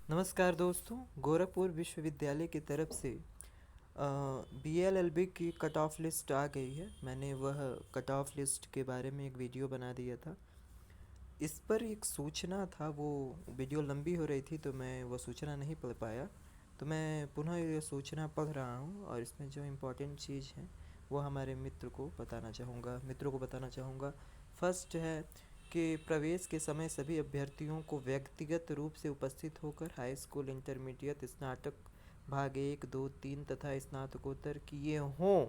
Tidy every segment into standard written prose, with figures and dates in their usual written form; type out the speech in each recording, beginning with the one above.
नमस्कार दोस्तों। गोरखपुर विश्वविद्यालय की तरफ से BLLB की कट ऑफ लिस्ट आ गई है। मैंने वह कट ऑफ लिस्ट के बारे में एक वीडियो बना दिया था। इस पर एक सूचना था, वो वीडियो लंबी हो रही थी तो मैं वो सूचना नहीं पढ़ पाया। तो मैं पुनः ये सूचना पढ़ रहा हूँ और इसमें जो इम्पोर्टेंट चीज़ है वो हमारे मित्रों को बताना चाहूँगा। फर्स्ट है कि प्रवेश के समय सभी अभ्यर्थियों को व्यक्तिगत रूप से उपस्थित होकर हाई स्कूल, इंटरमीडिएट, स्नातक भाग 1, 2, 3 तथा स्नातकोत्तर किए हों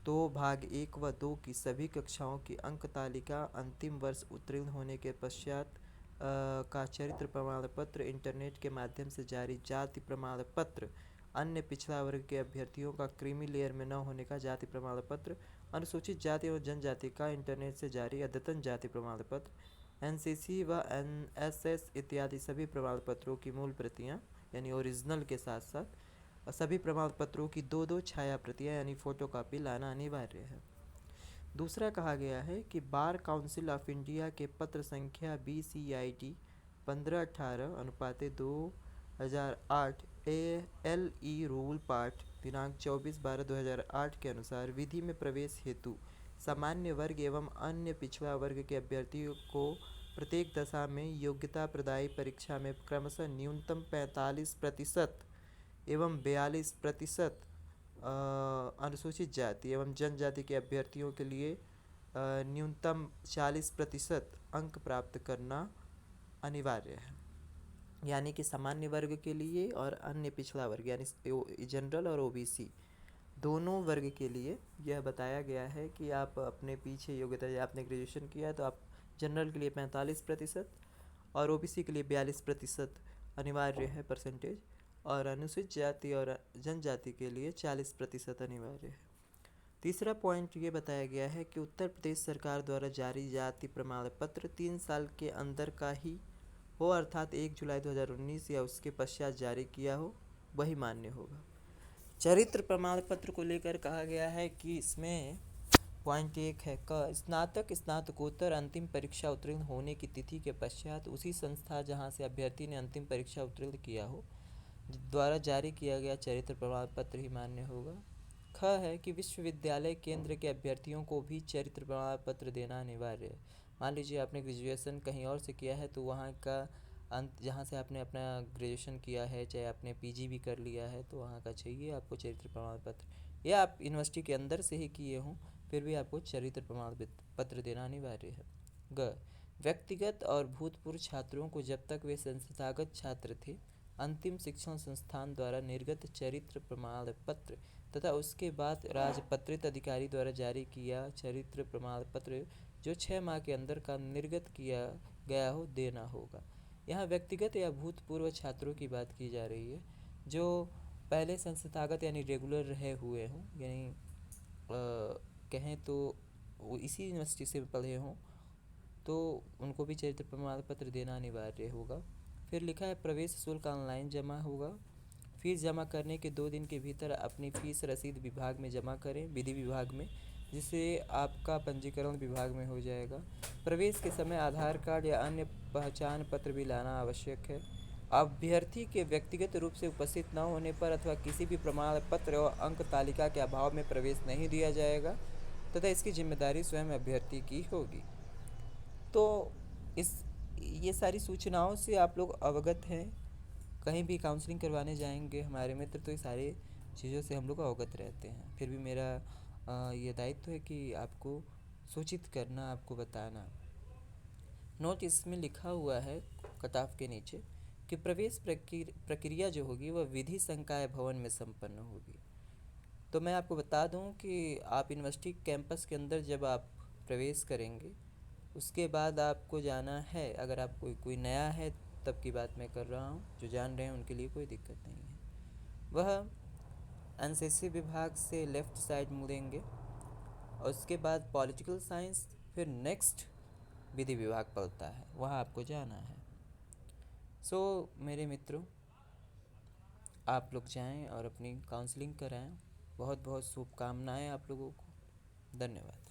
तो भाग 1 व 2 की सभी कक्षाओं की अंक तालिका अंतिम वर्ष उत्तीर्ण होने के पश्चात का चरित्र प्रमाण पत्र, इंटरनेट के माध्यम से जारी जाति प्रमाण पत्र, अन्य पिछड़ा वर्ग के अभ्यर्थियों का क्रीमी लेयर में न होने का जाति प्रमाण पत्र, अनुसूचित जाति और जनजाति का इंटरनेट से जारी अद्यतन जाति प्रमाण पत्र, NCC व NSS इत्यादि सभी प्रमाण पत्रों की मूल प्रतियाँ यानी ओरिजिनल के साथ साथ सभी प्रमाण पत्रों की 2-2 छाया प्रतियाँ यानी फ़ोटोकॉपी लाना अनिवार्य है। दूसरा कहा गया है कि बार काउंसिल ऑफ इंडिया के पत्र संख्या BCID 1518 अनुपाते 2008 ALE रूल पाठ दिनांक 24/12/2008 के अनुसार विधि में प्रवेश हेतु सामान्य वर्ग एवं अन्य पिछड़ा वर्ग के अभ्यर्थियों को प्रत्येक दशा में योग्यता प्रदायी परीक्षा में क्रमशः न्यूनतम 45% एवं 42% अनुसूचित जाति एवं जनजाति के अभ्यर्थियों के लिए न्यूनतम 40% अंक प्राप्त करना अनिवार्य है। यानी कि सामान्य वर्ग के लिए और अन्य पिछड़ा वर्ग यानी जनरल और OBC दोनों वर्ग के लिए यह बताया गया है कि आप अपने पीछे योग्यता, या आपने ग्रेजुएशन किया है तो आप जनरल के लिए 45% और OBC के लिए 42% अनिवार्य है परसेंटेज, और अनुसूचित जाति और जनजाति के लिए 40% अनिवार्य है। तीसरा पॉइंट ये बताया गया है कि उत्तर प्रदेश सरकार द्वारा जारी जाति प्रमाण पत्र 3 साल के अंदर का ही हो, अर्थात 1 जुलाई 2019 या उसके पश्चात जारी किया हो, वही मान्य होगा। चरित्र प्रमाण पत्र को लेकर कहा गया है कि इसमें पॉइंट 1 है स्नातक स्नातकोत्तर अंतिम परीक्षा उत्तीर्ण होने की तिथि के पश्चात उसी संस्था जहां से अभ्यर्थी ने अंतिम परीक्षा उत्तीर्ण किया हो द्वारा जारी किया गया चरित्र प्रमाण पत्र ही मान्य होगा। ख है कि विश्वविद्यालय केंद्र के अभ्यर्थियों को भी चरित्र प्रमाण पत्र देना अनिवार्य है। मान लीजिए आपने ग्रेजुएशन कहीं और से किया है तो वहाँ का अंत जहाँ से आपने अपना ग्रेजुएशन किया है, चाहे आपने PG भी कर लिया है तो वहाँ का चाहिए आपको चरित्र प्रमाण पत्र, या आप यूनिवर्सिटी के अंदर से ही किए हों फिर भी आपको चरित्र प्रमाण पत्र देना अनिवार्य है। ग व्यक्तिगत और भूतपूर्व छात्रों को जब तक वे संस्थागत छात्र थे अंतिम शिक्षण संस्थान द्वारा निर्गत चरित्र प्रमाण पत्र तथा उसके बाद राजपत्रित अधिकारी द्वारा जारी किया चरित्र प्रमाण पत्र जो 6 माह के अंदर का निर्गत किया गया हो देना होगा। यहाँ व्यक्तिगत या भूतपूर्व छात्रों की बात की जा रही है जो पहले संस्थागत यानी रेगुलर रहे हुए हों, यानी कहें तो वो इसी यूनिवर्सिटी से पढ़े हों तो उनको भी चरित्र प्रमाण पत्र देना अनिवार्य होगा। फिर लिखा है प्रवेश शुल्क ऑनलाइन जमा होगा। फीस जमा करने के 2 दिन के भीतर अपनी फीस रसीद विभाग में जमा करें, विधि विभाग में, जिससे आपका पंजीकरण विभाग में हो जाएगा। प्रवेश के समय आधार कार्ड या अन्य पहचान पत्र भी लाना आवश्यक है। अभ्यर्थी के व्यक्तिगत रूप से उपस्थित न होने पर अथवा किसी भी प्रमाण पत्र और अंक तालिका के अभाव में प्रवेश नहीं दिया जाएगा तथा इसकी जिम्मेदारी स्वयं अभ्यर्थी की होगी। तो इस ये सारी सूचनाओं से आप लोग अवगत हैं। कहीं भी काउंसलिंग करवाने जाएंगे हमारे मित्र तो ये सारी चीज़ों से हम लोग अवगत रहते हैं। फिर भी मेरा ये दायित्व है कि आपको सूचित करना, आपको बताना। नोट इसमें लिखा हुआ है कटाफ के नीचे कि प्रवेश प्रक्रिया जो होगी वह विधि संकाय भवन में संपन्न होगी। तो मैं आपको बता दूं कि आप यूनिवर्सिटी कैंपस के अंदर जब आप प्रवेश करेंगे उसके बाद आपको जाना है, अगर आप कोई नया है तब की बात मैं कर रहा हूँ, जो जान रहे हैं उनके लिए कोई दिक्कत नहीं है। वह NCC विभाग से लेफ़्ट साइड मुड़ेंगे और उसके बाद पॉलिटिकल साइंस, फिर नेक्स्ट विधि विभाग पड़ता है, वहाँ आपको जाना है। मेरे मित्रों, आप लोग जाएं और अपनी काउंसलिंग कराएं। बहुत बहुत शुभकामनाएं आप लोगों को। धन्यवाद।